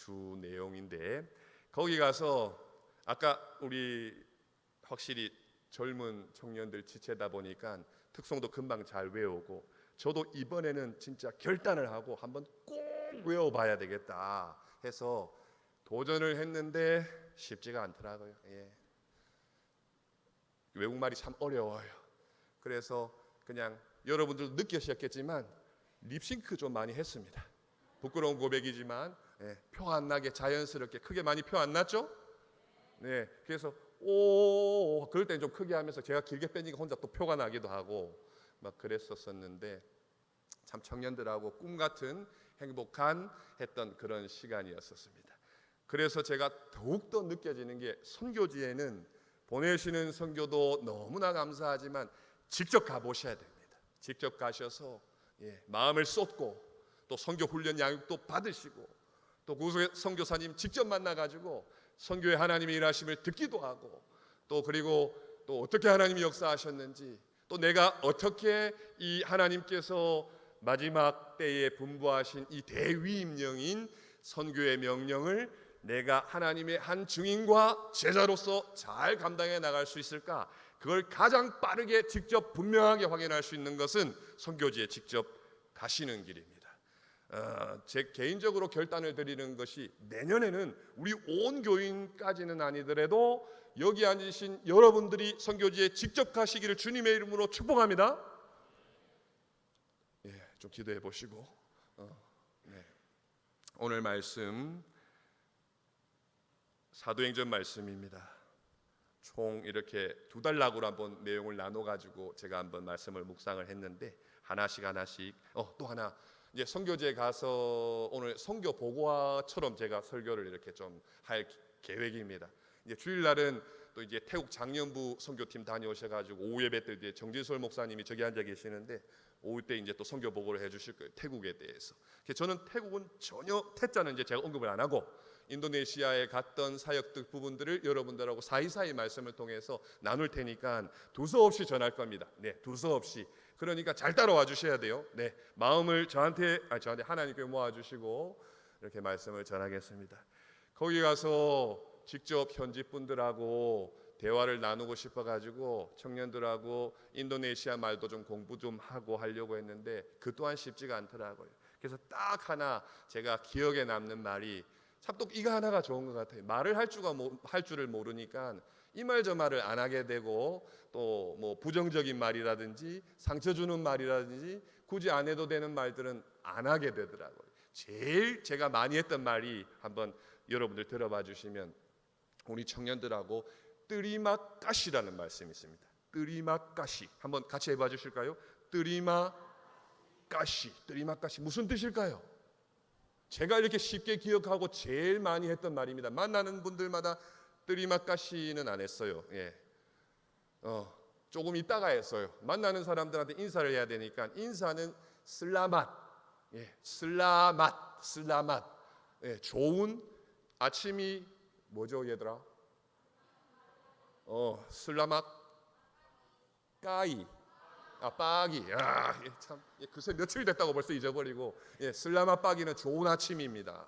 주 내용인데, 거기 가서 아까 우리 확실히 젊은 청년들 지체다 보니까 특송도 금방 잘 외우고, 저도 이번에는 진짜 결단을 하고 한번 꼭 외워봐야 되겠다 해서 도전을 했는데 쉽지가 않더라고요. 외국말이 참 어려워요. 그래서 그냥 여러분들도 느끼셨겠지만 립싱크 좀 많이 했습니다. 부끄러운 고백이지만 표 안 나게 자연스럽게, 크게 많이 표 안 났죠? 네, 그래서 오 그럴 땐 좀 크게 하면서 제가 길게 빼니까 혼자 또 표가 나기도 하고 막 그랬었었는데, 참 청년들하고 꿈 같은 행복한 했던 그런 시간이었었습니다. 그래서 제가 더욱더 느껴지는 게, 선교지에는 보내시는 선교도 너무나 감사하지만 직접 가보셔야 됩니다. 직접 가셔서 마음을 쏟고 또 선교 훈련 양육도 받으시고 또 그 선교사님 직접 만나가지고 선교의 하나님의 일하심을 듣기도 하고, 또 그리고 또 어떻게 하나님이 역사하셨는지, 또 내가 어떻게 이 하나님께서 마지막 때에 분부하신 이 대위임령인 선교의 명령을 내가 하나님의 한 증인과 제자로서 잘 감당해 나갈 수 있을까, 그걸 가장 빠르게 직접 분명하게 확인할 수 있는 것은 선교지에 직접 가시는 길입니다. 제 개인적으로 결단을 드리는 것이, 내년에는 우리 온 교인까지는 아니더라도 여기 앉으신 여러분들이 선교지에 직접 가시기를 주님의 이름으로 축복합니다. 좀 기도해 보시고 오늘 말씀 사도행전 말씀입니다. 총 이렇게 두 단락으로 한번 내용을 나눠 가지고 제가 한번 말씀을 묵상을 했는데, 하나씩 또 하나, 이제 선교지에 가서 오늘 선교 보고화처럼 제가 설교를 이렇게 좀 할 계획입니다. 이제 주일날은 또 이제 태국 장년부 선교팀 다녀오셔가지고 오후 예배 때 이제 정진솔 목사님이 저기 앉아 계시는데 오후 때 이제 또 선교 보고를 해주실 거예요, 태국에 대해서. 저는 태국은 전혀, 태자는 이제 제가 언급을 안 하고 인도네시아에 갔던 사역들 부분들을 여러분들하고 사이사이 말씀을 통해서 나눌 테니까 두서없이 전할 겁니다. 두서없이. 그러니까 잘 따라와 주셔야 돼요. 마음을 저한테 하나님께 모아주시고 이렇게 말씀을 전하겠습니다. 거기 가서 직접 현지 분들하고 대화를 나누고 싶어가지고 청년들하고 인도네시아 말도 좀 공부 좀 하고 하려고 했는데 그 또한 쉽지가 않더라고요. 그래서 딱 하나 제가 기억에 남는 말이, 참 또 이거 하나가 좋은 것 같아요. 말을 할 줄을 모르니까 이 말 저 말을 안 하게 되고, 또 뭐 부정적인 말이라든지 상처 주는 말이라든지 굳이 안 해도 되는 말들은 안 하게 되더라고요. 제일 제가 많이 했던 말이, 한번 여러분들 들어봐 주시면, 우리 청년들하고 뜨리마까시라는 말씀이 있습니다. 뜨리마까시 한번 같이 해봐 주실까요? 뜨리마까시 무슨 뜻일까요? 제가 이렇게 쉽게 기억하고 제일 많이 했던 말입니다. 만나는 분들마다 뜨리마까시는 안 했어요. 조금 있다가 했어요. 만나는 사람들한테 인사를 해야 되니까 인사는 슬라맛, 슬라맛. 좋은 아침이 뭐죠, 얘들아? 슬라맛 까이, 빠기. 참 글쎄 며칠 됐다고 벌써 잊어버리고. 슬라맛 빠기는 좋은 아침입니다.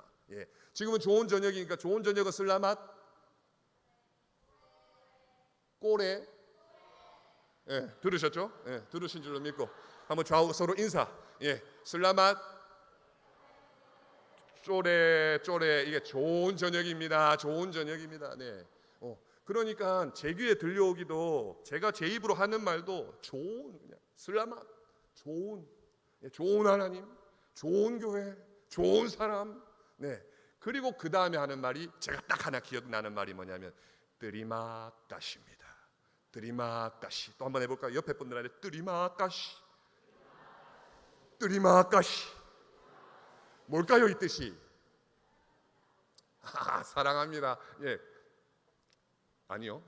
지금은 좋은 저녁이니까 좋은 저녁은 슬라맛 꼬레. 들으셨죠? 들으신 줄로 믿고 한번 좌우 서로 인사. 슬라맛 쪼레. 이게 좋은 저녁입니다. 좋은 저녁입니다. 그러니까 제 귀에 들려오기도, 제가 제 입으로 하는 말도 좋은, 그냥 슬라맛, 좋은 하나님, 좋은 교회, 좋은 사람. 그리고 그 다음에 하는 말이, 제가 딱 하나 기억나는 말이 뭐냐면 뜨리마까시입니다. 뜨리마까시. 또 한번 해볼까요? 옆에 분들한테 뜨리마까시. 뭘까요, 이 뜻이? 사랑합니다. 아니요.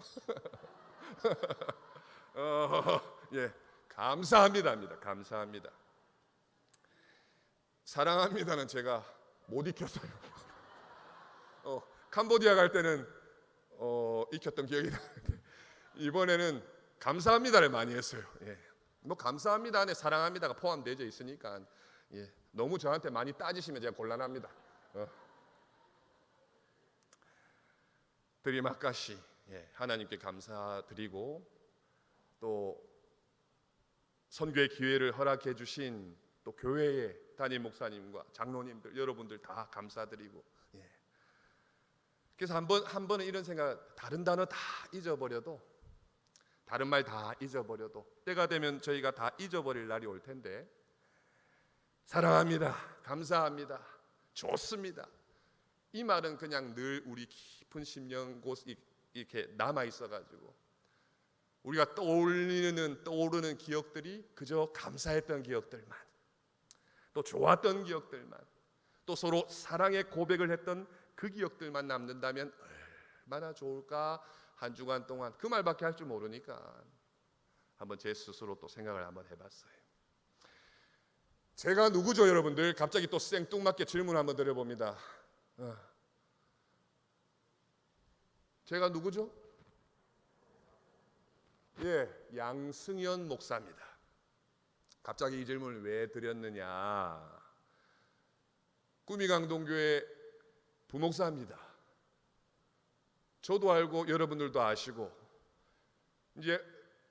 감사합니다. 사랑합니다는 제가 못 익혔어요. 캄보디아 갈 때는 익혔던 기억이 나는데 이번에는 감사합니다를 많이 했어요. 뭐 감사합니다 안에 사랑합니다가 포함되어 있으니까 너무 저한테 많이 따지시면 제가 곤란합니다. 드리마카시 하나님께 감사드리고 또 선교의 기회를 허락해 주신 또 교회의 담임 목사님과 장로님들 여러분들 다 감사드리고 그래서 한 번은 이런 생각, 다른 단어 다 잊어버려도 다른 말 다 잊어버려도 때가 되면 저희가 다 잊어버릴 날이 올 텐데 사랑합니다, 감사합니다, 좋습니다, 이 말은 그냥 늘 우리 깊은 심령 곳 이렇게 남아 있어가지고 우리가 떠오르는 기억들이 그저 감사했던 기억들만, 또 좋았던 기억들만, 또 서로 사랑의 고백을 했던 그 기억들만 남는다면 얼마나 좋을까. 한 주간 동안 그 말밖에 할 줄 모르니까 한번 제 스스로 또 생각을 한번 해봤어요. 제가 누구죠, 여러분들? 갑자기 또 생뚱맞게 질문 한번 드려봅니다. 제가 누구죠? 양승현 목사입니다. 갑자기 이 질문을 왜 드렸느냐? 구미강동교회 부목사입니다. 저도 알고 여러분들도 아시고 이제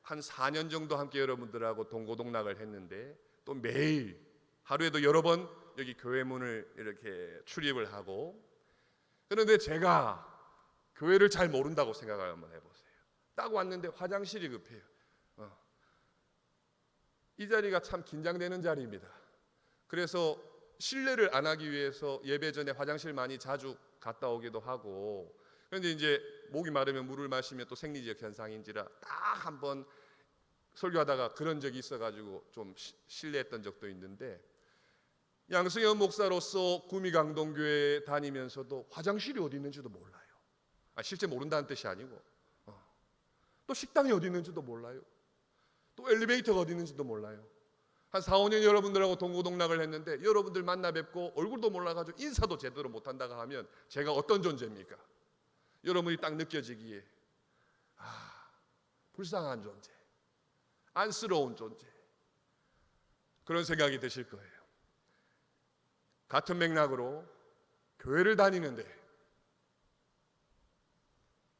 한 4년 정도 함께 여러분들하고 동고동락을 했는데 또 매일 하루에도 여러 번 여기 교회 문을 이렇게 출입을 하고, 그런데 제가 교회를 잘 모른다고 생각을 한번 해보세요. 딱 왔는데 화장실이 급해요. 이 자리가 참 긴장되는 자리입니다. 그래서 실례를 안 하기 위해서 예배 전에 화장실 많이 자주 갔다 오기도 하고, 그런데 이제 목이 마르면 물을 마시면 또 생리적 현상인지라 딱 한번 설교하다가 그런 적이 있어가지고 좀 실례했던 적도 있는데, 양승현 목사로서 구미강동교회 다니면서도 화장실이 어디 있는지도 몰라요. 실제 모른다는 뜻이 아니고 또 식당이 어디 있는지도 몰라요. 또 엘리베이터가 어디 있는지도 몰라요. 한 4, 5년 여러분들하고 동고동락을 했는데 여러분들 만나 뵙고 얼굴도 몰라가지고 인사도 제대로 못한다고 하면 제가 어떤 존재입니까? 여러분이 딱 느껴지기에 불쌍한 존재, 안쓰러운 존재, 그런 생각이 드실 거예요. 같은 맥락으로 교회를 다니는데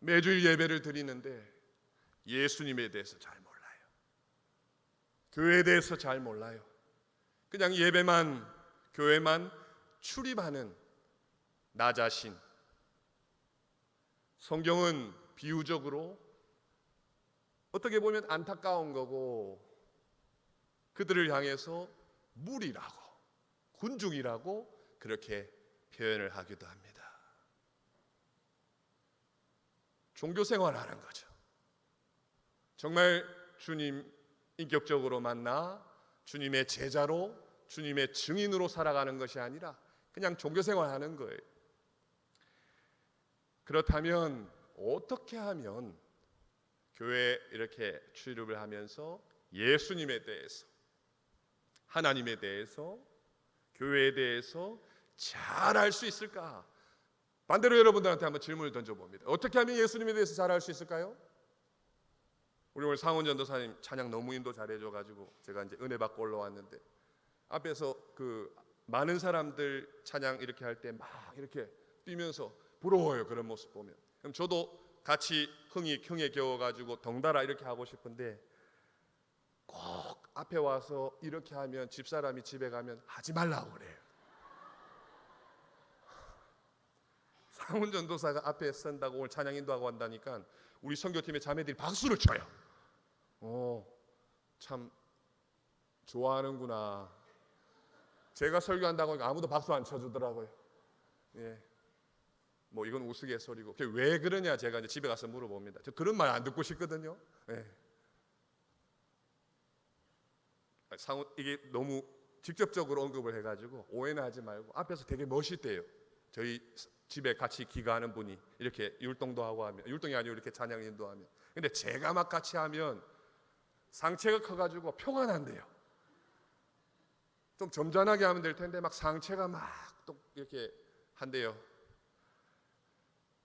매주일 예배를 드리는데 예수님에 대해서 잘 몰라요. 교회에 대해서 잘 몰라요. 그냥 예배만, 교회만 출입하는 나 자신. 성경은 비유적으로 어떻게 보면 안타까운 거고 그들을 향해서 무리라고, 군중이라고 그렇게 표현을 하기도 합니다. 종교 생활하는 거죠. 정말 주님 인격적으로 만나 주님의 제자로, 주님의 증인으로 살아가는 것이 아니라 그냥 종교 생활하는 거예요. 그렇다면 어떻게 하면 교회에 이렇게 출입을 하면서 예수님에 대해서, 하나님에 대해서, 교회에 대해서 잘 알 수 있을까? 반대로 여러분들한테 한번 질문을 던져봅니다. 어떻게 하면 예수님에 대해서 잘 알 수 있을까요? 우리 오늘 상훈 전도사님 찬양 너무 인도 잘해줘가지고 제가 이제 은혜 받고 올라왔는데 앞에서 그 많은 사람들 찬양 이렇게 할 때 막 이렇게 뛰면서 부러워요. 그런 모습 보면. 그럼 저도 같이 흥에 겨워가지고 덩달아 이렇게 하고 싶은데 꼭 앞에 와서 이렇게 하면 집사람이 집에 가면 하지 말라고 그래요. 상훈 전도사가 앞에 선다고 오늘 찬양 인도하고 한다니까 우리 선교팀의 자매들이 박수를 쳐요. 참 좋아하는구나. 제가 설교한다고 하니까 아무도 박수 안 쳐주더라고요. 뭐 이건 우스갯소리고 왜 그러냐 제가 이제 집에 가서 물어봅니다. 저 그런 말 안 듣고 싶거든요. 상훈 이게 너무 직접적으로 언급을 해가지고 오해는 하지 말고 앞에서 되게 멋있대요. 저희 집에 같이 기가하는 분이 이렇게 율동도 하고 하면, 율동이 아니고 이렇게 찬양 인도하면, 근데 제가 막 같이 하면 상체가 커가지고 표가 난대요. 좀 점잖하게 하면 될 텐데 막 상체가 막 또 이렇게 한대요.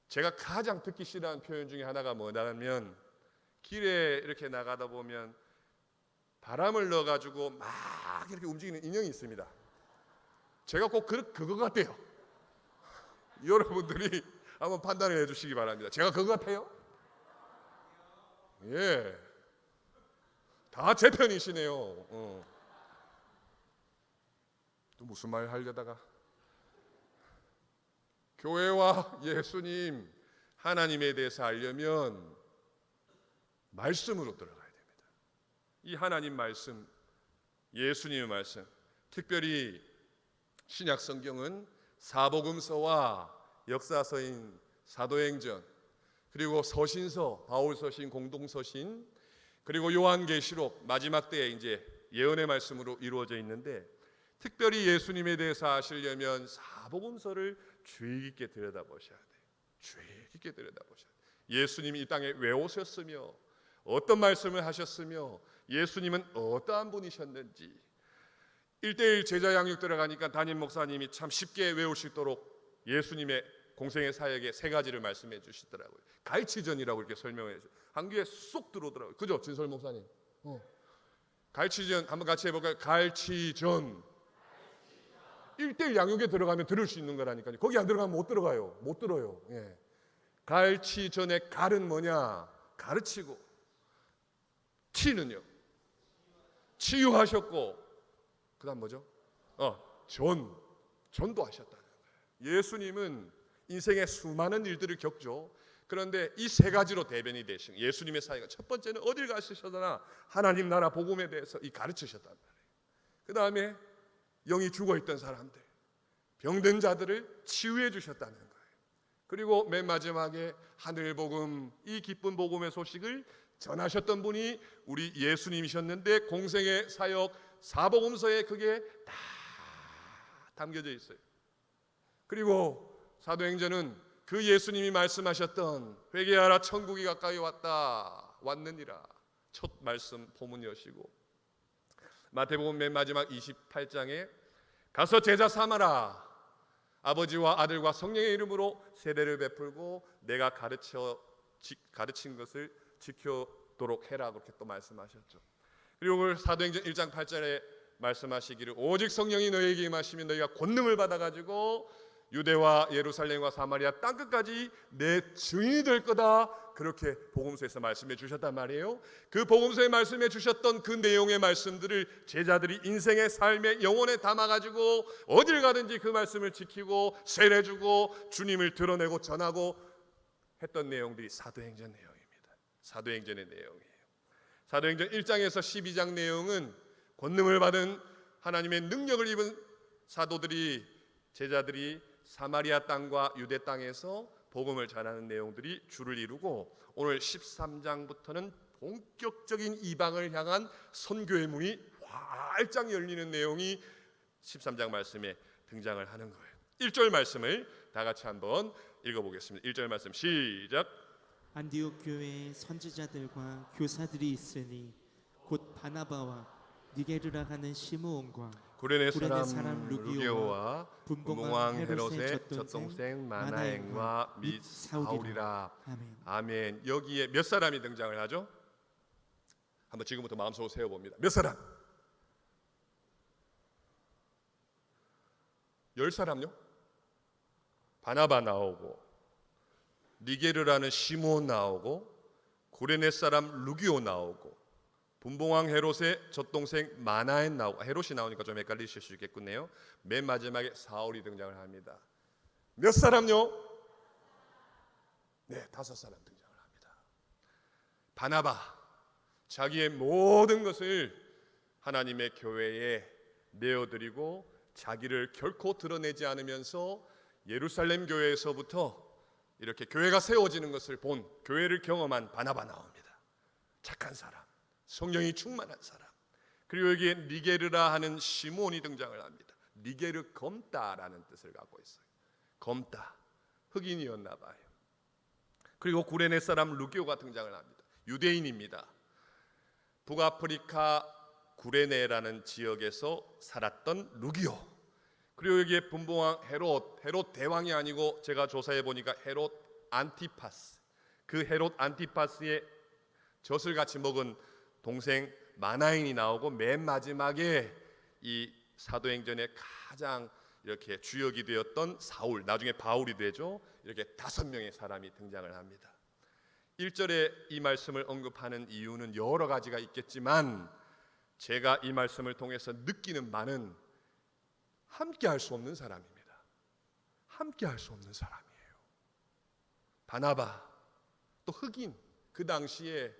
제가 가장 듣기 싫어하는 표현 중에 하나가 뭐냐면 길에 이렇게 나가다 보면 바람을 넣어가지고 막 이렇게 움직이는 인형이 있습니다. 제가 꼭 그거 같아요. 여러분들이 한번 판단을 해주시기 바랍니다. 제가 그거 같아요? 예, 다 제 편이시네요. 또 무슨 말 하려다가 교회와 예수님, 하나님에 대해서 알려면 말씀으로 들어가야 됩니다. 이 하나님 말씀, 예수님의 말씀, 특별히 신약 성경은 사복음서와 역사서인 사도행전, 그리고 서신서, 바울 서신, 공동 서신, 그리고 요한계시록, 마지막 때에 이제 예언의 말씀으로 이루어져 있는데, 특별히 예수님에 대해서 아시려면 사복음서를 주의 깊게 들여다보셔야 돼요. 주의 깊게 들여다보셔야 돼요. 예수님이 이 땅에 왜 오셨으며 어떤 말씀을 하셨으며 예수님은 어떠한 분이셨는지, 1:1 제자 양육 들어가니까 담임 목사님이 참 쉽게 외울 수 있도록 예수님의 공생의 사역의 3가지를 말씀해 주시더라고요. 갈치전이라고 이렇게 설명해 주세요. 한 귀에 쏙 들어오더라고요. 그죠, 진설 목사님? 갈치전 한번 같이 해볼까요? 갈치전. 1:1 양육에 들어가면 들을 수 있는 거라니까요. 거기 안 들어가면 못 들어가요. 못 들어요. 예. 갈치전의 갈은 뭐냐? 가르치고, 치는요 치유하셨고, 그 다음 뭐죠? 전도 하셨다는 거예요. 예수님은 인생의 수많은 일들을 겪죠. 그런데 이 3가지로 대변이 되신 예수님의 사역은, 첫 번째는 어딜 가시셔서나 하나님 나라 복음에 대해서 가르치셨단 말이에요. 그 다음에 영이 죽어있던 사람들, 병든 자들을 치유해 주셨다는 거예요. 그리고 맨 마지막에 하늘 복음, 이 기쁜 복음의 소식을 전하셨던 분이 우리 예수님이셨는데, 공생의 사역 사복음서에 그게 다 담겨져 있어요. 그리고 사도행전은 그 예수님이 말씀하셨던 회개하라 천국이 가까이 왔느니라 첫 말씀 포문이시고, 마태복음 맨 마지막 28장에 가서 제자 삼아라, 아버지와 아들과 성령의 이름으로 세례를 베풀고 내가 가르친 것을 지켜도록 해라, 그렇게 또 말씀하셨죠. 그리고 사도행전 1장 8절에 말씀하시기를 오직 성령이 너희에게 임하시면 너희가 권능을 받아가지고 유대와 예루살렘과 사마리아 땅끝까지 내 증인이 될 거다, 그렇게 복음서에서 말씀해 주셨단 말이에요. 그 복음서에 말씀해 주셨던 그 내용의 말씀들을 제자들이 인생의 삶의 영혼에 담아가지고 어딜 가든지 그 말씀을 지키고 세례주고 주님을 드러내고 전하고 했던 내용들이 사도행전 내용입니다. 사도행전의 내용이에요. 사도행전 1장에서 12장 내용은 권능을 받은 하나님의 능력을 입은 사도들이, 제자들이 사마리아 땅과 유대 땅에서 복음을 전하는 내용들이 주를 이루고, 오늘 13장부터는 본격적인 이방을 향한 선교의 문이 활짝 열리는 내용이 13장 말씀에 등장을 하는 거예요. 1절 말씀을 다 같이 한번 읽어보겠습니다. 1절 말씀 시작. 안디옥 교회에 선지자들과 교사들이 있으니 곧 바나바와 니게르라 하는 시므온과 구레네 사람 루기오와 분봉왕 헤롯의 젖동생 마나행과 및 사울이라. 아멘. 여기에 몇 사람이 등장을 하죠? 한번 지금부터 마음속으로 세워봅니다. 몇 사람? 10사람요? 바나바 나오고, 니게르라는 시므온 나오고, 구레네 사람 루기오 나오고, 분봉왕 헤롯의 젖동생 마나엔 나오고, 헤롯이 나오니까 좀 헷갈리실 수 있겠군요. 맨 마지막에 사울이 등장을 합니다. 몇 사람요? 네, 5사람 등장을 합니다. 바나바, 자기의 모든 것을 하나님의 교회에 내어드리고 자기를 결코 드러내지 않으면서 예루살렘 교회에서부터 이렇게 교회가 세워지는 것을 본, 교회를 경험한 바나바 나옵니다. 착한 사람, 성령이 충만한 사람. 그리고 여기에 니게르라 하는 시므온이 등장을 합니다. 니게르 검다라는 뜻을 갖고 있어요. 검다, 흑인이었나 봐요. 그리고 구레네 사람 루기오가 등장을 합니다. 유대인입니다. 북아프리카 구레네라는 지역에서 살았던 루기오. 그리고 여기에 분봉왕 헤롯 대왕이 아니고 제가 조사해 보니까 헤롯 안티파스, 그 헤롯 안티파스의 젖을 같이 먹은 동생 마나인이 나오고, 맨 마지막에 이 사도행전의 가장 이렇게 주역이 되었던 사울, 나중에 바울이 되죠. 이렇게 5명의 사람이 등장을 합니다. 1절에 이 말씀을 언급하는 이유는 여러 가지가 있겠지만 제가 이 말씀을 통해서 느끼는 바는 함께 할 수 없는 사람입니다. 함께 할 수 없는 사람이에요. 바나바, 또 흑인, 그 당시에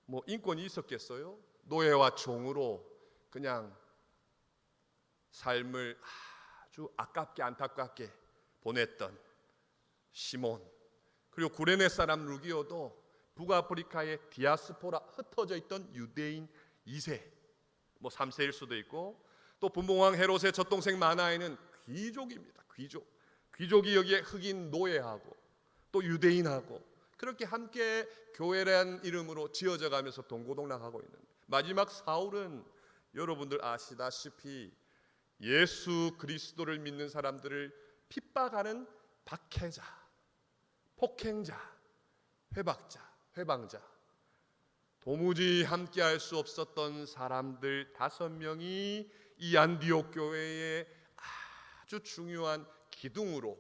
뭐 인권이 있었겠어요? 노예와 종으로 그냥 삶을 아주 아깝게 안타깝게 보냈던 시몬, 그리고 구레네 사람 루기오도 북아프리카의 디아스포라 흩어져 있던 유대인 2세, 뭐 3세일 수도 있고, 또 분봉왕 헤롯의 젖동생 마나에는 귀족입니다. 귀족이 여기에 흑인 노예하고 또 유대인하고 그렇게 함께 교회라는 이름으로 지어져 가면서 동고동락하고 있는, 마지막 사울은 여러분들 아시다시피 예수 그리스도를 믿는 사람들을 핍박하는 박해자, 폭행자, 회방자, 도무지 함께할 수 없었던 사람들 5명이 이 안디옥 교회의 아주 중요한 기둥으로,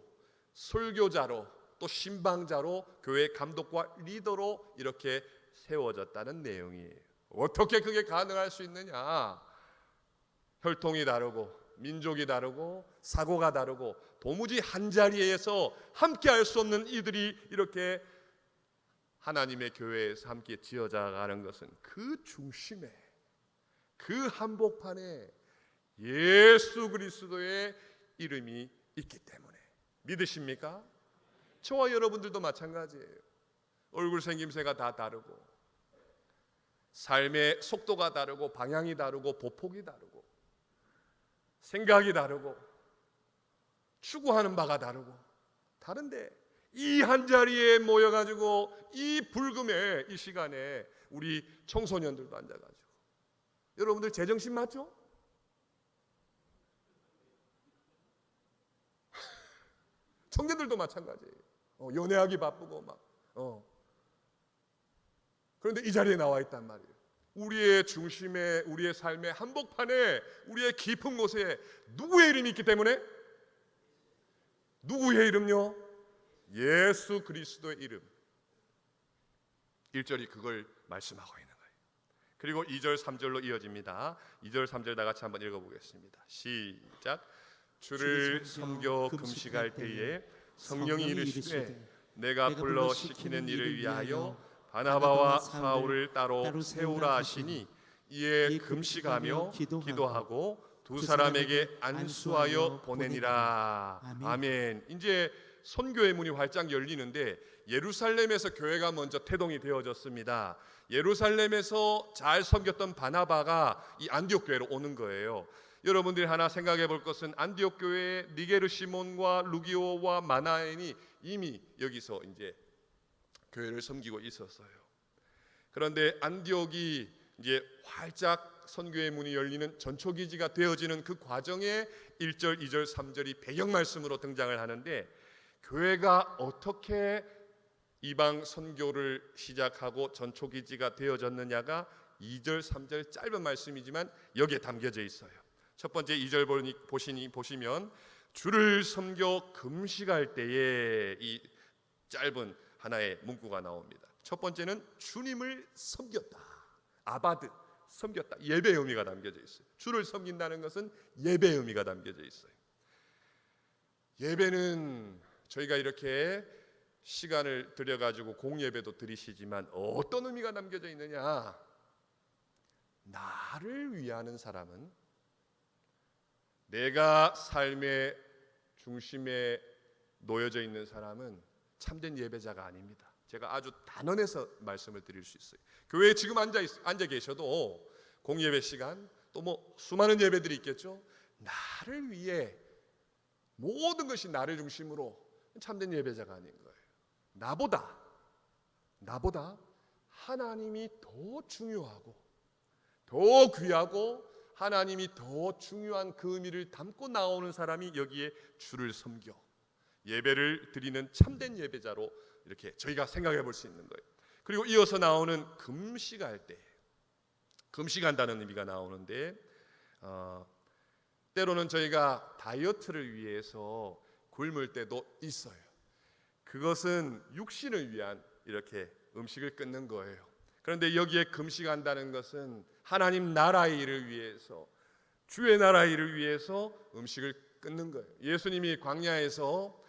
설교자로, 또 신방자로, 교회 감독과 리더로 이렇게 세워졌다는 내용이에요. 어떻게 그게 가능할 수 있느냐? 혈통이 다르고 민족이 다르고 사고가 다르고 도무지 한자리에서 함께할 수 없는 이들이 이렇게 하나님의 교회에서 함께 지어져가는 것은 그 중심에, 그 한복판에 예수 그리스도의 이름이 있기 때문에. 믿으십니까? 저와 여러분들도 마찬가지예요. 얼굴 생김새가 다 다르고 삶의 속도가 다르고 방향이 다르고 보폭이 다르고 생각이 다르고 추구하는 바가 다른데 이 한자리에 모여가지고 이 불금에, 이 시간에 우리 청소년들도 앉아가지고, 여러분들 제정신 맞죠? 청년들도 마찬가지예요. 연애하기 바쁘고 막 그런데 이 자리에 나와 있단 말이에요. 우리의 중심에, 우리의 삶의 한복판에, 우리의 깊은 곳에 누구의 이름이 있기 때문에? 누구의 이름요? 예수 그리스도의 이름. 1절이 그걸 말씀하고 있는 거예요. 그리고 2절 3절로 이어집니다. 2절 3절 다 같이 한번 읽어보겠습니다. 시작. 주를 섬겨 금식할 때에 성령이 이르시되 내가 불러 시키는 일을 위하여 바나바와 사울을 따로 세우라 하시니 이에 금식하며 기도하고 두 사람에게 안수하여 보내니라. 아멘. 이제 선교의 문이 활짝 열리는데 예루살렘에서 교회가 먼저 태동이 되어졌습니다. 예루살렘에서 잘 섬겼던 바나바가 이 안디옥 교회로 오는 거예요. 여러분들이 하나 생각해 볼 것은 안디옥 교회에 니게르 시몬과 루기오와 마나엔이 이미 여기서 이제 교회를 섬기고 있었어요. 그런데 안디옥이 이제 활짝 선교의 문이 열리는 전초기지가 되어지는 그 과정에 1절, 2절, 3절이 배경 말씀으로 등장을 하는데, 교회가 어떻게 이방 선교를 시작하고 전초기지가 되어졌느냐가 2절, 3절 짧은 말씀이지만 여기에 담겨져 있어요. 첫 번째 2절 보시면 주를 섬겨 금식할 때에 이 짧은 하나의 문구가 나옵니다. 첫 번째는 주님을 섬겼다. 아바드, 섬겼다. 예배의 의미가 담겨져 있어요. 주를 섬긴다는 것은 예배의 의미가 담겨져 있어요. 예배는 저희가 이렇게 시간을 들여가지고 공예배도 드리시지만 어떤 의미가 담겨져 있느냐? 나를 위하는 사람은, 내가 삶의 중심에 놓여져 있는 사람은 참된 예배자가 아닙니다. 제가 아주 단언해서 말씀을 드릴 수 있어요. 교회에 지금 앉아 계셔도 공예배 시간, 또 뭐 수많은 예배들이 있겠죠. 나를 위해 모든 것이 나를 중심으로 참된 예배자가 아닌 거예요. 나보다 하나님이 더 중요하고 더 귀하고 하나님이 더 중요한 그 의미를 담고 나오는 사람이 여기에 주를 섬겨 예배를 드리는 참된 예배자로 이렇게 저희가 생각해 볼 수 있는 거예요. 그리고 이어서 나오는 금식할 때, 금식한다는 의미가 나오는데 때로는 저희가 다이어트를 위해서 굶을 때도 있어요. 그것은 육신을 위한 이렇게 음식을 끊는 거예요. 그런데 여기에 금식한다는 것은 하나님 나라의 일을 위해서, 주의 나라의 일을 위해서 음식을 끊는 거예요. 예수님이 광야에서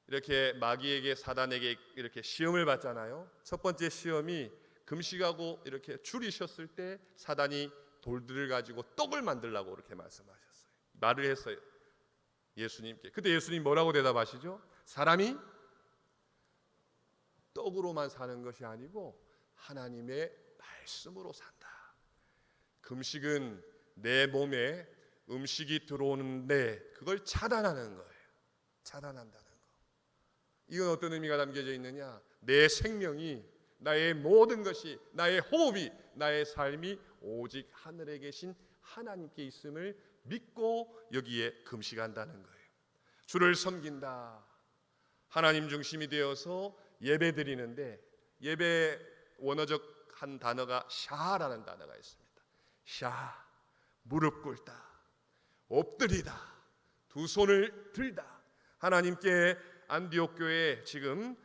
이렇게 마귀에게, 사단에게 이렇게 시험을 받잖아요. 첫 번째 시험이 금식하고 이렇게 줄이셨을 때 사단이 돌들을 가지고 떡을 만들라고 그렇게 말씀하셨어요. 말을 했어요, 예수님께. 그때 예수님 뭐라고 대답하시죠? 사람이 떡으로만 사는 것이 아니고 하나님의 말씀으로 산다. 금식은 내 몸에 음식이 들어오는데 그걸 차단하는 거예요. 차단한다는 거. 이건 어떤 의미가 담겨져 있느냐? 내 생명이, 나의 모든 것이, 나의 호흡이, 나의 삶이 오직 하늘에 계신 하나님께 있음을 믿고 여기에 금식한다는 거예요. 주를 섬긴다. 하나님 중심이 되어서 예배 드리는데, 예배 원어적 한 단어가 샤라는 단어가 있습니다. 샤, 무릎 꿇다, 엎드리다, 두 손을 들다. 하나님께 안디옥 교회에 지금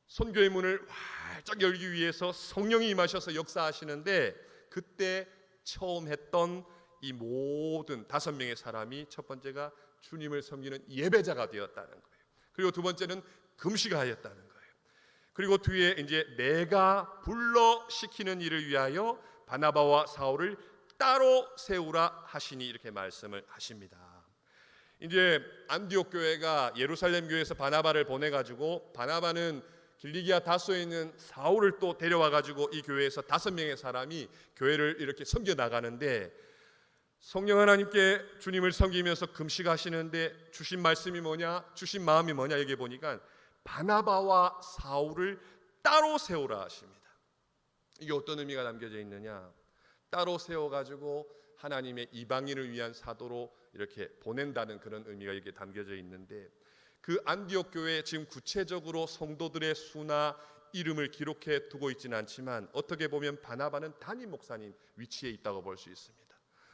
선교의 문을 활짝 열기 위해서 성령이 임하셔서 역사하시는데, 그때 처음 했던 이 모든 5명의 사람이, 첫 번째가 주님을 섬기는 예배자가 되었다는 거예요. 그리고 두 번째는 금식하였다는 거예요. 그리고 뒤에 이제 내가 불러 시키는 일을 위하여 바나바와 사울을 따로 세우라 하시니, 이렇게 말씀을 하십니다. 이제 안디옥 교회가 예루살렘 교회에서 바나바를 보내가지고, 바나바는 길리기아 다소에 있는 사울을 또 데려와가지고 이 교회에서 5명의 사람이 교회를 이렇게 섬겨 나가는데, 성령 하나님께 주님을 섬기면서 금식하시는데 주신 말씀이 뭐냐, 주신 마음이 뭐냐, 여기 보니까 바나바와 사울을 따로 세우라 하십니다. 이게 어떤 의미가 담겨져 있느냐? 따로 세워가지고 하나님의 이방인을 위한 사도로 이렇게 보낸다는 그런 의미가 여기에 담겨져 있는데, 그 안디옥 교회에 지금 구체적으로 성도들의 수나 이름을 기록해 두고 있지는 않지만, 어떻게 보면 바나바는 담임 목사님 위치에 있다고 볼 수 있습니다.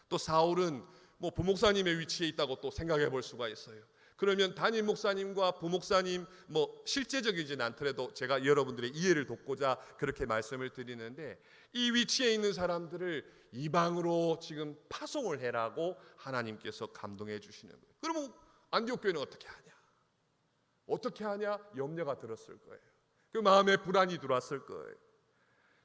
또 사울은 뭐 부목사님의 위치에 있다고 또 생각해 볼 수가 있어요. 그러면 담임 목사님과 부목사님, 뭐 실제적이진 않더라도 제가 여러분들의 이해를 돕고자 그렇게 말씀을 드리는데, 이 위치에 있는 사람들을 이방으로 지금 파송을 해라고 하나님께서 감동해 주시는 거예요. 그러면 안디옥 교회는 어떻게 하냐? 어떻게 하냐? 염려가 들었을 거예요. 그 마음에 불안이 들어왔을 거예요.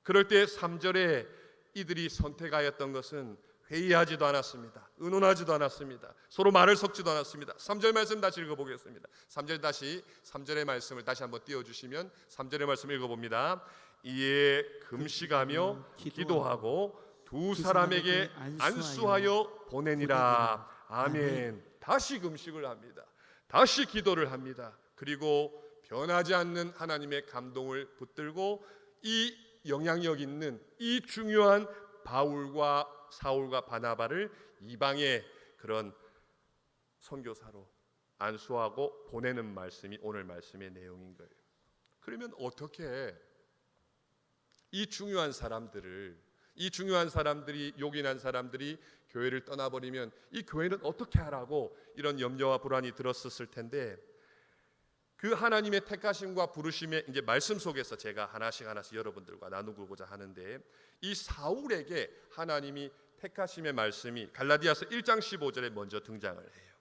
그럴 때 3절에 이들이 선택하였던 것은 회의하지도 않았습니다. 의논하지도 않았습니다. 서로 말을 섞지도 않았습니다. 3절 말씀 다시 읽어보겠습니다. 3절의 말씀을 다시 한번 띄워주시면 3절의 말씀 읽어봅니다. 이에 금식하며 기도하고 두 사람에게 안수하여 보내니라. 아멘. 다시 금식을 합니다. 다시 기도를 합니다. 그리고 변하지 않는 하나님의 감동을 붙들고 이 영향력 있는, 이 중요한 바울과 사울과 바나바를 이방의 그런 선교사로 안수하고 보내는 말씀이 오늘 말씀의 내용인 거예요. 그러면 어떻게 이 중요한 사람들이, 요긴한 사람들이 교회를 떠나버리면 이 교회는 어떻게 하라고 이런 염려와 불안이 들었었을 텐데, 그 하나님의 택하심과 부르심의 이제 말씀 속에서 제가 하나씩 여러분들과 나누고자 하는데, 이 사울에게 하나님이 택하심의 말씀이 갈라디아서 1장 15절에 먼저 등장을 해요.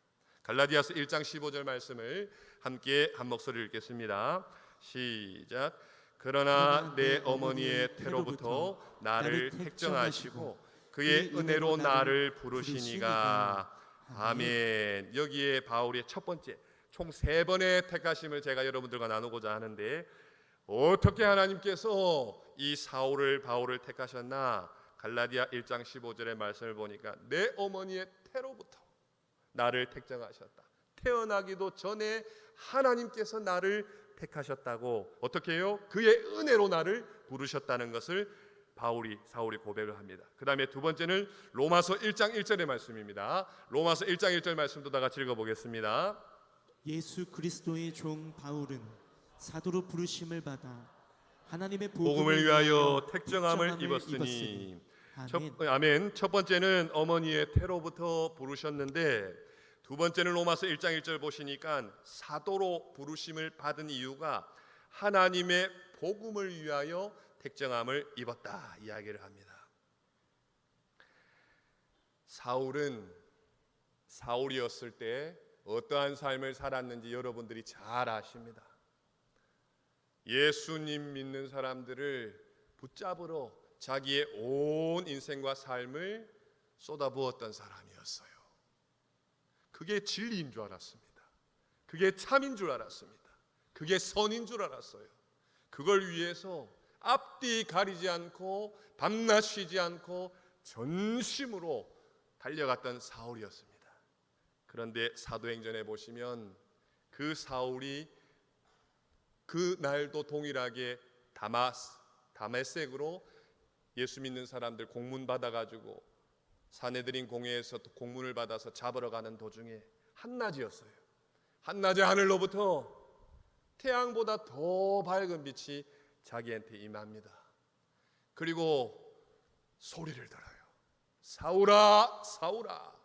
갈라디아서 1장 15절 말씀을 함께 한 목소리로 읽겠습니다. 시작. 그러나 내 어머니의 태로부터 나를 택정하시고 그의 은혜로 나를 부르시니가. 아멘. 여기에 바울의 첫 번째, 총 3번의 택하심을 제가 여러분들과 나누고자 하는데, 어떻게 하나님께서 이 바울을 택하셨나? 갈라디아 1장 15절의 말씀을 보니까 내 어머니의 태로부터 나를 택정하셨다. 태어나기도 전에 하나님께서 나를 택하셨다고. 어떻게 해요? 그의 은혜로 나를 부르셨다는 것을 사울이 고백을 합니다. 그 다음에 두 번째는 로마서 1장 1절의 말씀입니다. 로마서 1장 1절 말씀도 다 같이 읽어보겠습니다. 예수 그리스도의 종 바울은 사도로 부르심을 받아 하나님의 복음을 위하여 택정함을 입었으니. 아멘. 아멘. 첫 번째는 어머니의 태로부터 부르셨는데 두 번째는 로마서 1장 1절 보시니까 사도로 부르심을 받은 이유가 하나님의 복음을 위하여 택정함을 입었다 이야기를 합니다. 사울이었을 때 어떠한 삶을 살았는지 여러분들이 잘 아십니다. 예수님 믿는 사람들을 붙잡으러 자기의 온 인생과 삶을 쏟아부었던 사람이었어요. 그게 진리인 줄 알았습니다. 그게 참인 줄 알았습니다. 그게 선인 줄 알았어요. 그걸 위해서 앞뒤 가리지 않고 밤낮 쉬지 않고 전심으로 달려갔던 사울이었습니다. 그런데 사도행전에 보시면 그 사울이 그 날도 동일하게 다메섹으로 예수 믿는 사람들 공문 받아가지고 사내들인 공회에서 공문을 받아서 잡으러 가는 도중에 한낮이었어요. 한낮의 하늘로부터 태양보다 더 밝은 빛이 자기한테 임합니다. 그리고 소리를 들어요. 사울아, 사울아,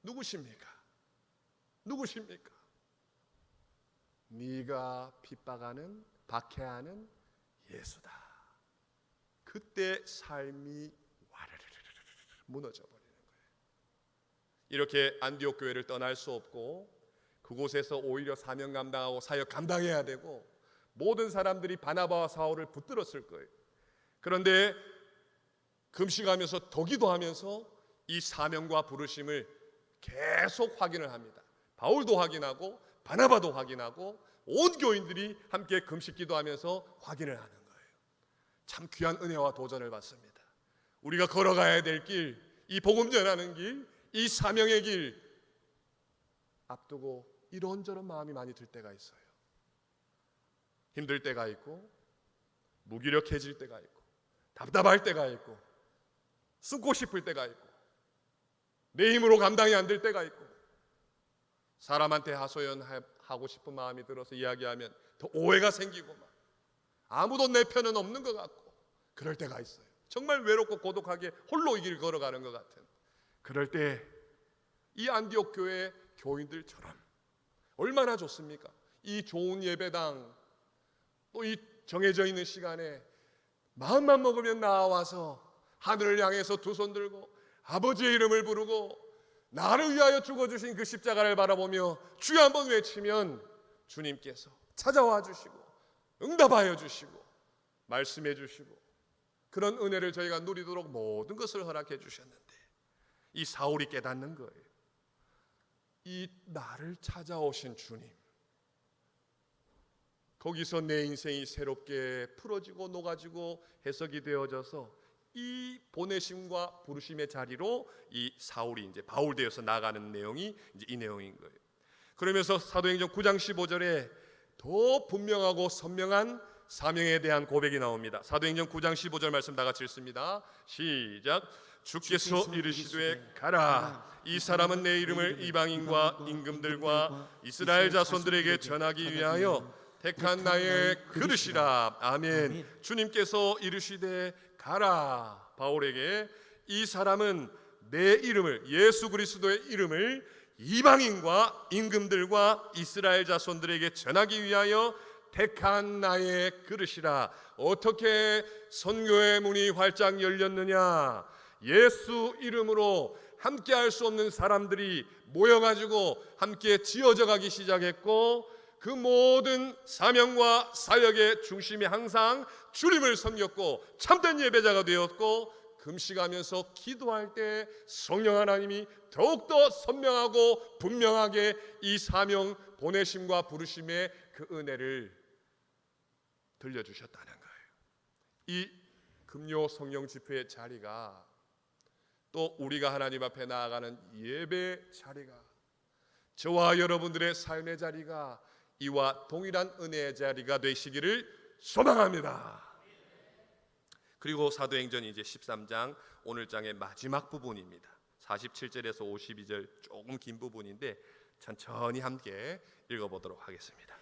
누구십니까? 누구십니까? 네가 핍박하는 박해하는 예수다. 그때 삶이 와르르르 무너져 버리는 거예요. 이렇게 안디옥 교회를 떠날 수 없고 그곳에서 오히려 사명 감당하고 사역 감당해야 되고 모든 사람들이 바나바와 사울을 붙들었을 거예요. 그런데 금식하면서 더 기도하면서 이 사명과 부르심을 계속 확인을 합니다. 바울도 확인하고 바나바도 확인하고 온 교인들이 함께 금식 기도하면서 확인을 하는 거예요. 참 귀한 은혜와 도전을 받습니다. 우리가 걸어가야 될 길, 이 복음 전하는 길, 이 사명의 길 앞두고 이런저런 마음이 많이 들 때가 있어요. 힘들 때가 있고 무기력해질 때가 있고 답답할 때가 있고 숨고 싶을 때가 있고 내 힘으로 감당이 안 될 때가 있고 사람한테 하소연하고 싶은 마음이 들어서 이야기하면 더 오해가 생기고 막 아무도 내 편은 없는 것 같고 그럴 때가 있어요. 정말 외롭고 고독하게 홀로 이 길 걸어가는 것 같은 그럴 때 이 안디옥 교회 교인들처럼 얼마나 좋습니까? 이 좋은 예배당 또 이 정해져 있는 시간에 마음만 먹으면 나와서 하늘을 향해서 두 손 들고 아버지의 이름을 부르고 나를 위하여 죽어주신 그 십자가를 바라보며 주여 한번 외치면 주님께서 찾아와 주시고 응답하여 주시고 말씀해 주시고 그런 은혜를 저희가 누리도록 모든 것을 허락해 주셨는데 이 사울이 깨닫는 거예요. 이 나를 찾아오신 주님, 거기서 내 인생이 새롭게 풀어지고 녹아지고 해석이 되어져서 이 보내심과 부르심의 자리로 이 사울이 이제 바울 되어서 나가는 내용이 이제 이 내용인 거예요. 그러면서 사도행전 9장 15절에 더 분명하고 선명한 사명에 대한 고백이 나옵니다. 사도행전 9장 15절 말씀 다 같이 읽습니다. 시작. 주께서 이르시되 가라. 이 사람은 내 이름을 이방인과 임금들과 이스라엘 자손들에게 전하기 위하여 택한 나의 그릇이라. 아멘. 주님께서 이르시되 가라. 바울에게 이 사람은 내 이름을 예수 그리스도의 이름을 이방인과 임금들과 이스라엘 자손들에게 전하기 위하여 택한 나의 그릇이라. 어떻게 선교의 문이 활짝 열렸느냐? 예수 이름으로 함께 할 수 없는 사람들이 모여가지고 함께 지어져 가기 시작했고 그 모든 사명과 사역의 중심이 항상 주님을 섬겼고 참된 예배자가 되었고 금식하면서 기도할 때 성령 하나님이 더욱더 선명하고 분명하게 이 사명 보내심과 부르심의 그 은혜를 들려주셨다는 거예요. 이 금요 성령 집회의 자리가 또 우리가 하나님 앞에 나아가는 예배 자리가 저와 여러분들의 삶의 자리가 이와 동일한 은혜의 자리가 되시기를 소망합니다. 그리고 사도행전 이제 13장 오늘 장의 마지막 부분입니다. 47절에서 52절 조금 긴 부분인데 천천히 함께 읽어보도록 하겠습니다.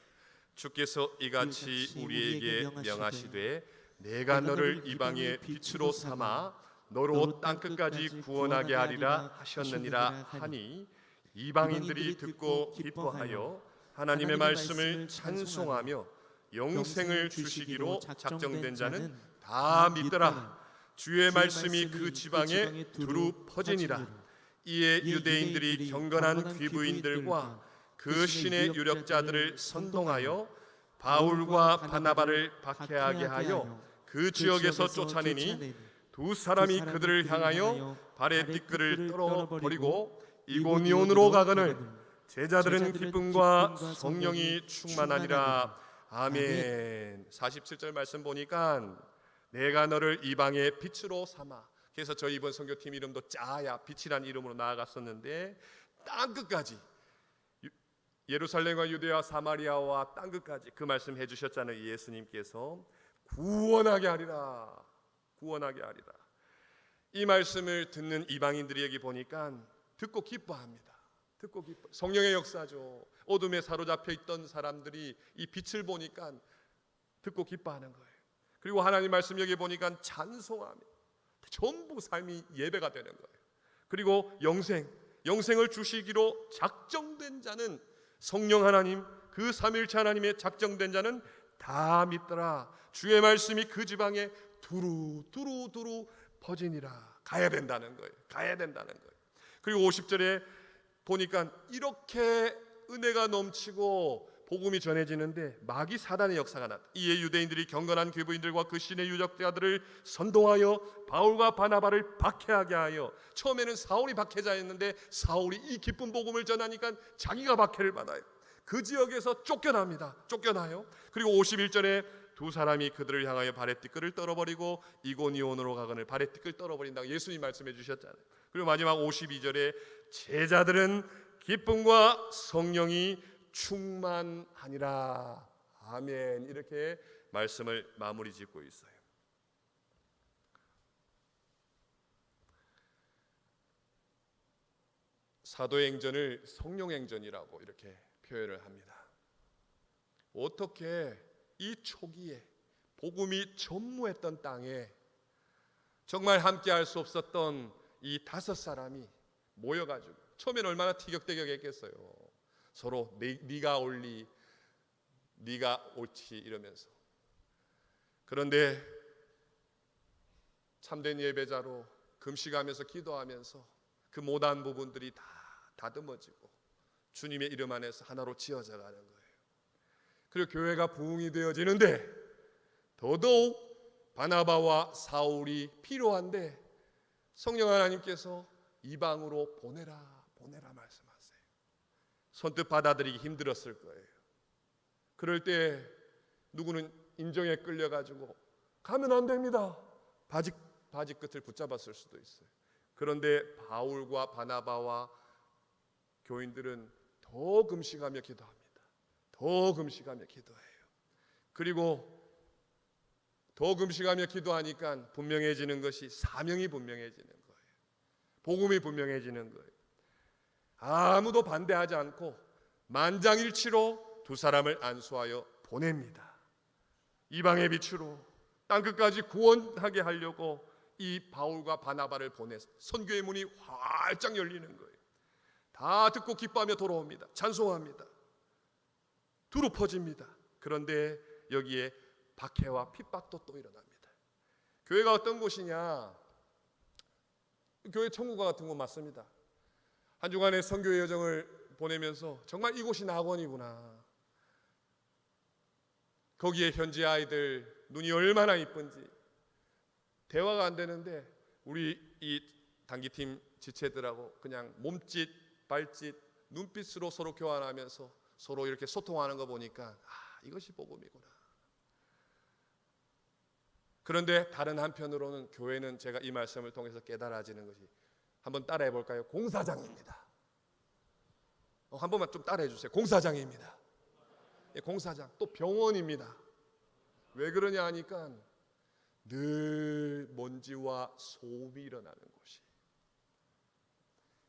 주께서 이같이 우리에게 명하시되 내가 너를 이방의 빛으로 삼아 너로 땅끝까지 구원하게 하리라 하셨느니라 하니 이방인들이 듣고 기뻐하여 하나님의 말씀을 찬송하며 영생을 주시기로 작정된 자는 다 믿더라. 주의 말씀이 그 지방에 두루 퍼지니라. 이에 유대인들이 경건한 귀부인들과 그 신의 유력자들을 선동하여 바울과 바나바를 박해하게 하여 그 지역에서 쫓아내니 두 사람이 그들을 향하여 발에 띠끌을 떨어버리고 이고니온으로 가거늘 제자들은 기쁨과 성령이 충만하니라. 아멘. 47절 말씀 보니까 내가 너를 이방의 빛으로 삼아. 그래서 저희 이번 선교팀 이름도 짜야 빛이란 이름으로 나아갔었는데 땅끝까지 예루살렘과 유대와 사마리아와 땅끝까지 그 말씀 해주셨잖아요. 예수님께서 구원하게 하리라. 구원하게 하리라. 이 말씀을 듣는 이방인들이 여기 보니까 듣고 기뻐합니다. 듣고 기뻐. 성령의 역사죠. 어둠에 사로잡혀 있던 사람들이 이 빛을 보니까 듣고 기뻐하는 거예요. 그리고 하나님 말씀 여기 보니까 찬송하며 전부 삶이 예배가 되는 거예요. 그리고 영생을 주시기로 작정된 자는 성령 하나님, 그 삼위일체 하나님의 작정된 자는 다 믿더라. 주의 말씀이 그 지방에 두루 퍼지니라. 가야 된다는 거예요. 가야 된다는 거예요. 그리고 50절에 보니까 이렇게 은혜가 넘치고 복음이 전해지는데 마귀 사단의 역사가 났다. 이에 유대인들이 경건한 귀부인들과 그 신의 유적자들을 선동하여 바울과 바나바를 박해하게 하여, 처음에는 사울이 박해자였는데 사울이 이 기쁜 복음을 전하니까 자기가 박해를 받아요. 그 지역에서 쫓겨나요. 그리고 51절에 두 사람이 그들을 향하여 발에 띠끌을 떨어버리고 이고니온으로 가거늘. 발에 띠끌 떨어버린다고 예수님 말씀해 주셨잖아요. 그리고 마지막 52절에 제자들은 기쁨과 성령이 충만하니라. 아멘. 이렇게 말씀을 마무리 짓고 있어요. 사도행전을 성령행전이라고 이렇게 표현을 합니다. 어떻게 이 초기에 복음이 전무했던 땅에 정말 함께 할 수 없었던 이 5사람이 모여가지고, 처음에는 얼마나 티격태격했겠어요. 서로 네가 옳리, 네가 옳지 이러면서. 그런데 참된 예배자로 금식하면서 기도하면서 그 못한 부분들이 다 다듬어지고 주님의 이름 안에서 하나로 지어져 가는 거예요. 그리고 교회가 부흥이 되어지는데 더더욱 바나바와 사울이 필요한데 성령 하나님께서 이방으로 보내라 말씀하세요. 선뜻 받아들이기 힘들었을 거예요. 그럴 때 누구는 인정에 끌려가지고 가면 안 됩니다. 바지 끝을 붙잡았을 수도 있어요. 그런데 바울과 바나바와 교인들은 더 금식하며 기도합니다. 더 금식하며 기도해요. 그리고 더 금식하며 기도하니까 분명해지는 것이 사명이 분명해지는 거예요. 복음이 분명해지는 거예요. 아무도 반대하지 않고 만장일치로 두 사람을 안수하여 보냅니다. 이방의 빛으로 땅끝까지 구원하게 하려고 이 바울과 바나바를 보내서 선교의 문이 활짝 열리는 거예요. 다 듣고 기뻐하며 돌아옵니다. 찬송합니다. 두루 퍼집니다. 그런데 여기에 박해와 핍박도 또 일어납니다. 교회가 어떤 곳이냐? 교회 천국과 같은 곳 맞습니다. 한 주간의 선교의 여정을 보내면서 정말 이곳이 낙원이구나. 거기에 현지 아이들 눈이 얼마나 이쁜지 대화가 안 되는데 우리 이 단기팀 지체들하고 그냥 몸짓, 발짓, 눈빛으로 서로 교환하면서 서로 이렇게 소통하는 거 보니까 이것이 복음이구나. 그런데 다른 한편으로는 교회는 제가 이 말씀을 통해서 깨달아지는 것이, 한번 따라해 볼까요? 공사장입니다. 한 번만 좀 따라해 주세요. 공사장입니다. 공사장. 또 병원입니다. 왜 그러냐 하니까 늘 먼지와 소음이 일어나는 곳이.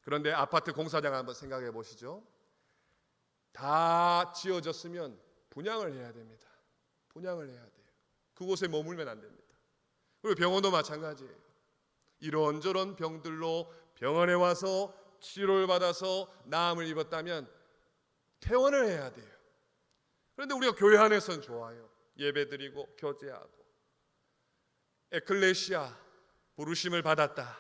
그런데 아파트 공사장 한번 생각해 보시죠. 다 지어졌으면 분양을 해야 됩니다. 분양을 해야 돼요. 그곳에 머물면 안 됩니다. 그리고 병원도 마찬가지예요. 이런저런 병들로 병원에 와서 치료를 받아서 나음을 입었다면 퇴원을 해야 돼요. 그런데 우리가 교회 안에서는 좋아요. 예배드리고 교제하고 에클레시아 부르심을 받았다.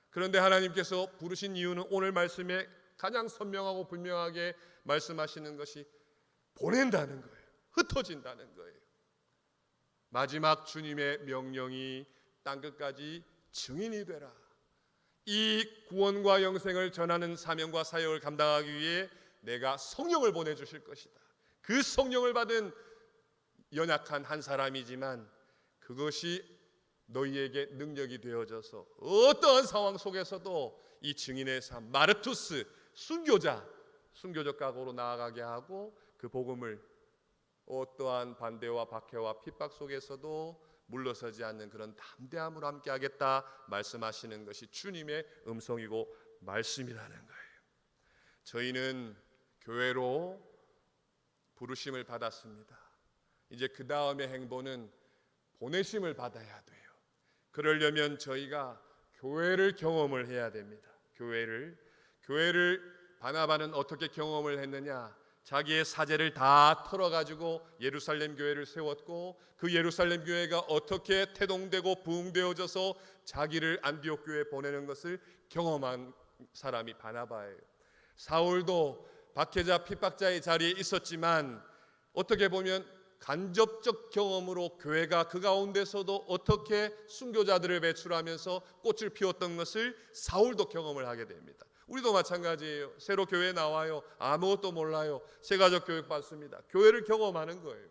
그런데 하나님께서 부르신 이유는 오늘 말씀에 가장 선명하고 분명하게 말씀하시는 것이 보낸다는 거예요. 흩어진다는 거예요. 마지막 주님의 명령이 땅끝까지 증인이 되라. 이 구원과 영생을 전하는 사명과 사역을 감당하기 위해 내가 성령을 보내주실 것이다. 그 성령을 받은 연약한 한 사람이지만 그것이 너희에게 능력이 되어져서 어떠한 상황 속에서도 이 증인의 삶, 마르투스, 순교적 각오로 나아가게 하고 그 복음을 어떠한 반대와 박해와 핍박 속에서도 물러서지 않는 그런 담대함으로 함께하겠다 말씀하시는 것이 주님의 음성이고 말씀이라는 거예요. 저희는 교회로 부르심을 받았습니다. 이제 그 다음의 행보는 보내심을 받아야 돼요. 그러려면 저희가 교회를 경험을 해야 됩니다. 교회를 바나바는 어떻게 경험을 했느냐? 자기의 사제를 다 털어가지고 예루살렘 교회를 세웠고 그 예루살렘 교회가 어떻게 태동되고 부흥되어져서 자기를 안디옥 교회에 보내는 것을 경험한 사람이 바나바예요. 사울도 박해자 핍박자의 자리에 있었지만 어떻게 보면 간접적 경험으로 교회가 그 가운데서도 어떻게 순교자들을 배출하면서 꽃을 피웠던 것을 사울도 경험을 하게 됩니다. 우리도 마찬가지예요. 새로 교회에 나와요. 아무것도 몰라요. 세가족 교육 받습니다. 교회를 경험하는 거예요.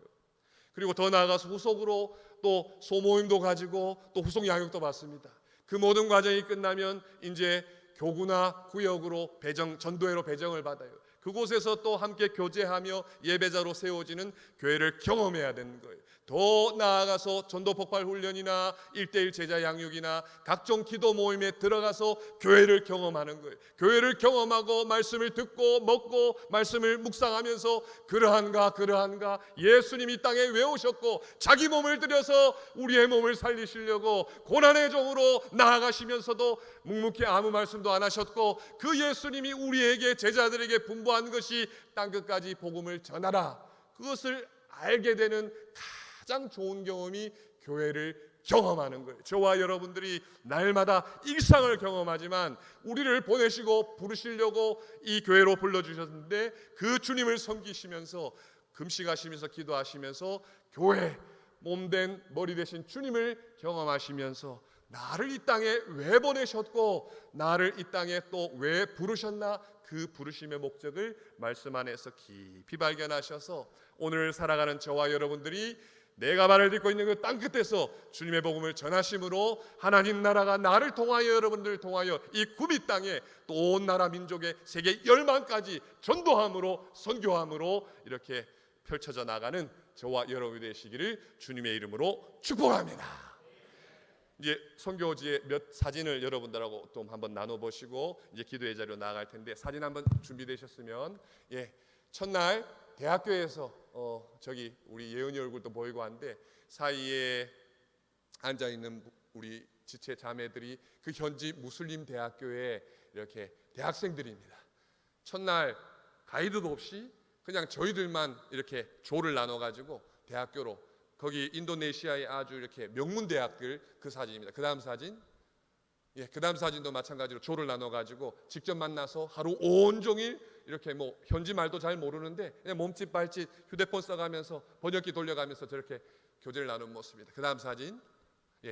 그리고 더 나아가서 후속으로 또 소모임도 가지고 또 후속 양육도 받습니다. 그 모든 과정이 끝나면 이제 교구나 구역으로 전도회로 배정을 받아요. 그곳에서 또 함께 교제하며 예배자로 세워지는 교회를 경험해야 되는 거예요. 더 나아가서 전도 폭발 훈련이나 1:1 제자 양육이나 각종 기도 모임에 들어가서 교회를 경험하는 거예요. 교회를 경험하고 말씀을 듣고 먹고 말씀을 묵상하면서 그러한가 예수님이 땅에 왜 오셨고 자기 몸을 들여서 우리의 몸을 살리시려고 고난의 종으로 나아가시면서도 묵묵히 아무 말씀도 안 하셨고 그 예수님이 우리에게 제자들에게 분부한 것이 땅끝까지 복음을 전하라. 그것을 알게 되는 가장 좋은 경험이 교회를 경험하는 거예요. 저와 여러분들이 날마다 일상을 경험하지만 우리를 보내시고 부르시려고 이 교회로 불러주셨는데 그 주님을 섬기시면서 금식하시면서 기도하시면서 교회 몸된 머리 되신 주님을 경험하시면서 나를 이 땅에 왜 보내셨고 나를 이 땅에 또 왜 부르셨나 그 부르심의 목적을 말씀 안에서 깊이 발견하셔서 오늘 살아가는 저와 여러분들이 내가 말을 듣고 있는 그 땅끝에서 주님의 복음을 전하심으로 하나님 나라가 나를 통하여 여러분들을 통하여 이 구미 땅에 또 온 나라 민족의 세계 열방까지 전도함으로 선교함으로 이렇게 펼쳐져 나가는 저와 여러분이 되시기를 주님의 이름으로 축복합니다. 이제 선교지의 몇 사진을 여러분들하고 또 한번 나눠보시고 이제 기도의 자리로 나아갈 텐데 사진 한번 준비되셨으면 첫날 대학교에서 저기 우리 예은이 얼굴도 보이고 한데 사이에 앉아 있는 우리 지체 자매들이 그 현지 무슬림 대학교에 이렇게 대학생들입니다. 첫날 가이드도 없이 그냥 저희들만 이렇게 조를 나눠 가지고 대학교로 거기 인도네시아의 아주 이렇게 명문 대학들 그 사진입니다. 그다음 사진, 그다음 사진도 마찬가지로 조를 나눠 가지고 직접 만나서 하루 온종일 이렇게 뭐 현지 말도 잘 모르는데 그냥 몸짓 발짓 휴대폰 써가면서 번역기 돌려가면서 저렇게 교제를 나눈 모습입니다. 그다음 사진,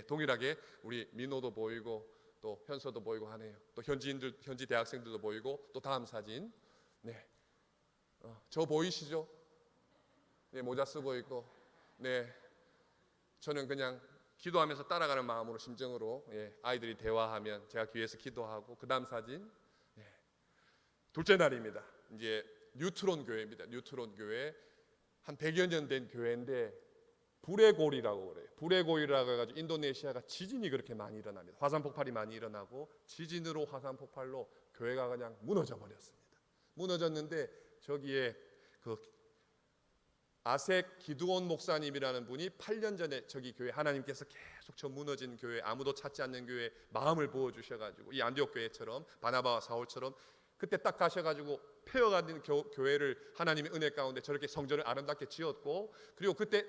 동일하게 우리 민호도 보이고 또 현서도 보이고 하네요. 또 현지 대학생들도 보이고 또 다음 사진, 저 보이시죠? 모자 쓰고 있고, 저는 그냥 기도하면서 따라가는 마음으로 심정으로 아이들이 대화하면 제가 귀에서 기도하고 그 다음 사진 둘째 날입니다. 이제 뉴트론 교회입니다. 뉴트론 교회 한 100여 년 된 교회인데 불의 고리라고 그래요. 불의 고리라고 해가지고 인도네시아가 지진이 그렇게 많이 일어납니다. 화산 폭발이 많이 일어나고 지진으로 화산 폭발로 교회가 그냥 무너져 버렸습니다. 무너졌는데 저기에 그 아색 기두온 목사님이라는 분이 8년 전에 저기 교회 하나님께서 계속 저 무너진 교회, 아무도 찾지 않는 교회 마음을 부어 주셔가지고 이 안디옥 교회처럼 바나바와 사울처럼 그때 딱 가셔가지고 폐허가된 교회를 하나님의 은혜 가운데 저렇게 성전을 아름답게 지었고, 그리고 그때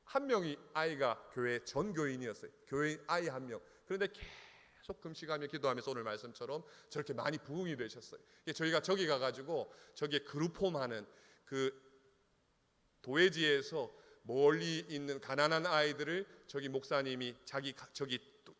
한 명이 아이가 교회 전 교인이었어요. 교인 아이 한 명. 그런데 계속 금식하며 기도하면서 오늘 말씀처럼 저렇게 많이 부흥이 되셨어요. 저희가 저기 가가지고 저기에 그룹홈하는 그 도회지에서 멀리 있는 가난한 아이들을 저기 목사님이 저기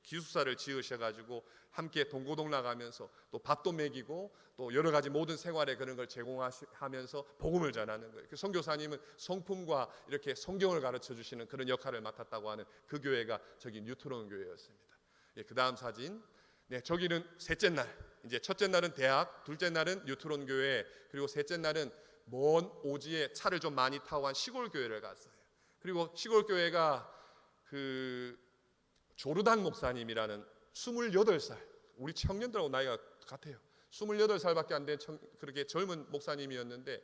기숙사를 지으셔가지고 함께 동고동락하면서 또 밥도 먹이고 또 여러 가지 모든 생활에 그런 걸 제공하면서 복음을 전하는 거예요. 그 선교사님은 성품과 이렇게 성경을 가르쳐 주시는 그런 역할을 맡았다고 하는 그 교회가 저기 뉴트론 교회였습니다. 그 다음 사진. 네, 저기는 셋째 날. 이제 첫째 날은 대학, 둘째 날은 뉴트론 교회, 그리고 셋째 날은 먼 오지에 차를 좀 많이 타고 한 시골 교회를 갔어요. 그리고 시골 교회가 그 조르단 목사님이라는 28살, 우리 청년들하고 나이가 같아요. 28살밖에 안 된 그렇게 젊은 목사님이었는데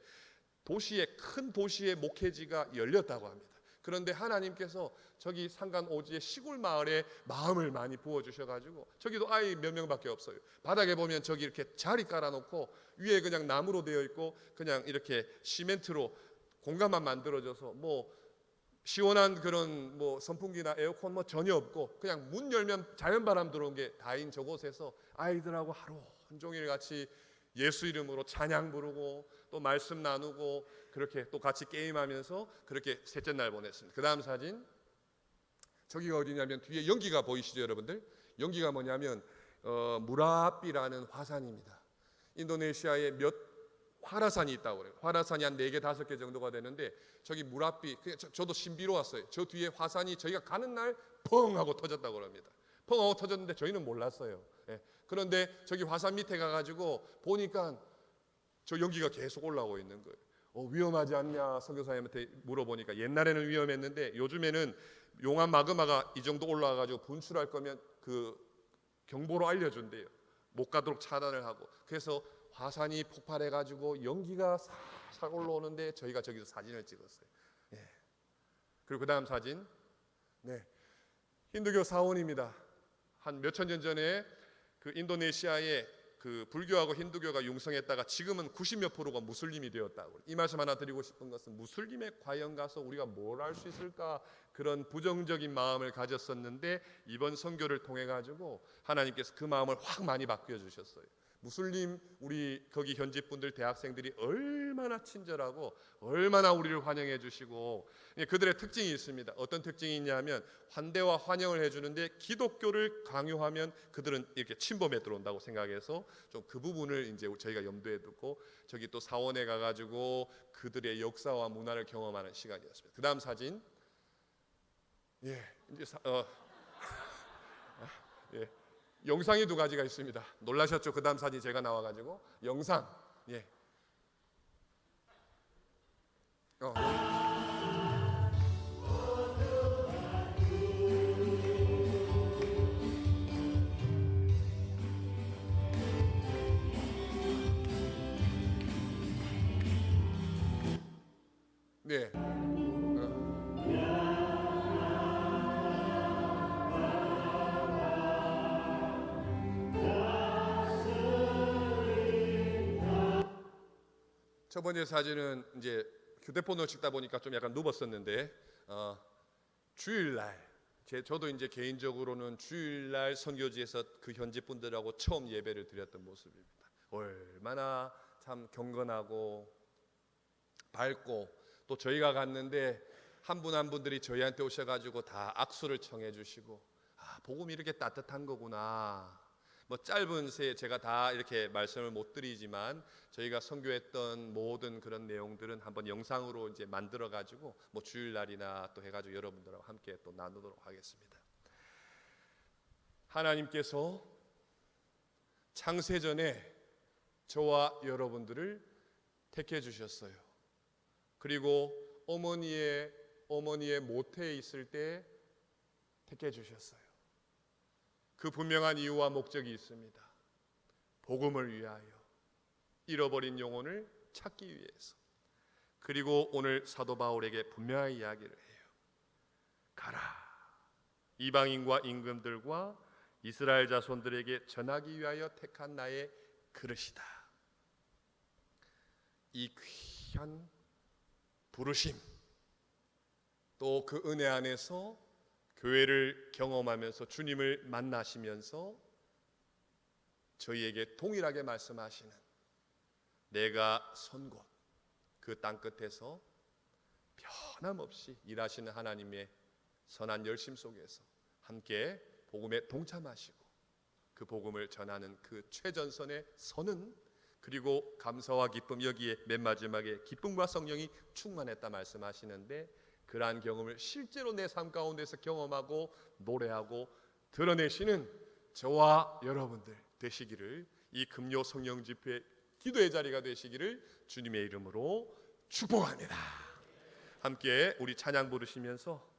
큰 도시의 목회지가 열렸다고 합니다. 그런데 하나님께서 저기 산간 오지의 시골 마을에 마음을 많이 부어주셔가지고 저기도 아이 몇 명밖에 없어요. 바닥에 보면 저기 이렇게 자리 깔아놓고 위에 그냥 나무로 되어 있고 그냥 이렇게 시멘트로 공간만 만들어져서 뭐 시원한 그런 뭐 선풍기나 에어컨 뭐 전혀 없고 그냥 문 열면 자연바람 들어온 게 다인 저곳에서 아이들하고 하루 온종일 같이 예수 이름으로 찬양 부르고 또 말씀 나누고 그렇게 또 같이 게임하면서 그렇게 셋째 날 보냈습니다. 그 다음 사진. 저기가 어디냐면 뒤에 연기가 보이시죠 여러분들? 연기가 뭐냐면 무라비라는 화산입니다. 인도네시아에 몇 화라산이 있다고 그래요. 화라산이 한 4개 5개 정도가 되는데 저기 무라비, 저도 신비로웠어요. 저 뒤에 화산이 저희가 가는 날 펑 하고 터졌다고 합니다. 펑 하고 터졌는데 저희는 몰랐어요. 그런데 저기 화산 밑에 가가지고 보니까 저 연기가 계속 올라오고 있는 거예요. 위험하지 않냐 선교사님한테 물어보니까 옛날에는 위험했는데 요즘에는 용암 마그마가 이 정도 올라와가지고 분출할 거면 그 경보로 알려준대요. 못 가도록 차단을 하고. 그래서 화산이 폭발해가지고 연기가 싹 올라오는데 저희가 저기서 사진을 찍었어요. 그리고 그 다음 사진. 네, 힌두교 사원입니다. 한 몇천 년 전에 그 인도네시아에 그 불교하고 힌두교가 융성했다가 지금은 90몇 프로가 무슬림이 되었다고. 이 말씀 하나 드리고 싶은 것은 무슬림에 과연 가서 우리가 뭘 할 수 있을까 그런 부정적인 마음을 가졌었는데 이번 선교를 통해 가지고 하나님께서 그 마음을 확 많이 바뀌어 주셨어요. 무슬림 우리 거기 현지 분들 대학생들이 얼마나 친절하고 얼마나 우리를 환영해 주시고 그들의 특징이 있습니다. 어떤 특징이 있냐면 환대와 환영을 해주는데 기독교를 강요하면 그들은 이렇게 침범에 들어온다고 생각해서 좀 그 부분을 이제 저희가 염두에 두고 저기 또 사원에 가가지고 그들의 역사와 문화를 경험하는 시간이었습니다. 그 다음 사진. 이제 영상이 2가지가 있습니다. 놀라셨죠? 그 다음 사진 제가 나와가지고 영상. 네. 첫 번째 사진은 이제 휴대폰으로 찍다 보니까 좀 약간 누웠었는데 주일날 저도 이제 개인적으로는 주일날 선교지에서 그 현지 분들하고 처음 예배를 드렸던 모습입니다. 얼마나 참 경건하고 밝고 또 저희가 갔는데 한 분 한 분들이 저희한테 오셔가지고 다 악수를 청해 주시고 복음이 이렇게 따뜻한 거구나. 뭐 짧은 새 제가 다 이렇게 말씀을 못 드리지만 저희가 선교했던 모든 그런 내용들은 한번 영상으로 이제 만들어 가지고 뭐 주일날이나 또 해가지고 여러분들하고 함께 또 나누도록 하겠습니다. 하나님께서 창세전에 저와 여러분들을 택해 주셨어요. 그리고 어머니의 모태에 있을 때 택해 주셨어요. 그 분명한 이유와 목적이 있습니다. 복음을 위하여, 잃어버린 영혼을 찾기 위해서. 그리고 오늘 사도 바울에게 분명한 이야기를 해요. 가라. 이방인과 임금들과 이스라엘 자손들에게 전하기 위하여 택한 나의 그릇이다. 이 귀한 부르심, 또 그 은혜 안에서 교회를 경험하면서 주님을 만나시면서 저희에게 동일하게 말씀하시는, 내가 선 곳 그 땅 끝에서 변함없이 일하시는 하나님의 선한 열심 속에서 함께 복음에 동참하시고 그 복음을 전하는 그 최전선에 서는, 그리고 감사와 기쁨, 여기에 맨 마지막에 기쁨과 성령이 충만했다 말씀하시는데, 그러한 경험을 실제로 내 삶 가운데서 경험하고 노래하고 드러내시는 저와 여러분들 되시기를, 이 금요 성령 집회 기도의 자리가 되시기를 주님의 이름으로 축복합니다. 함께 우리 찬양 부르시면서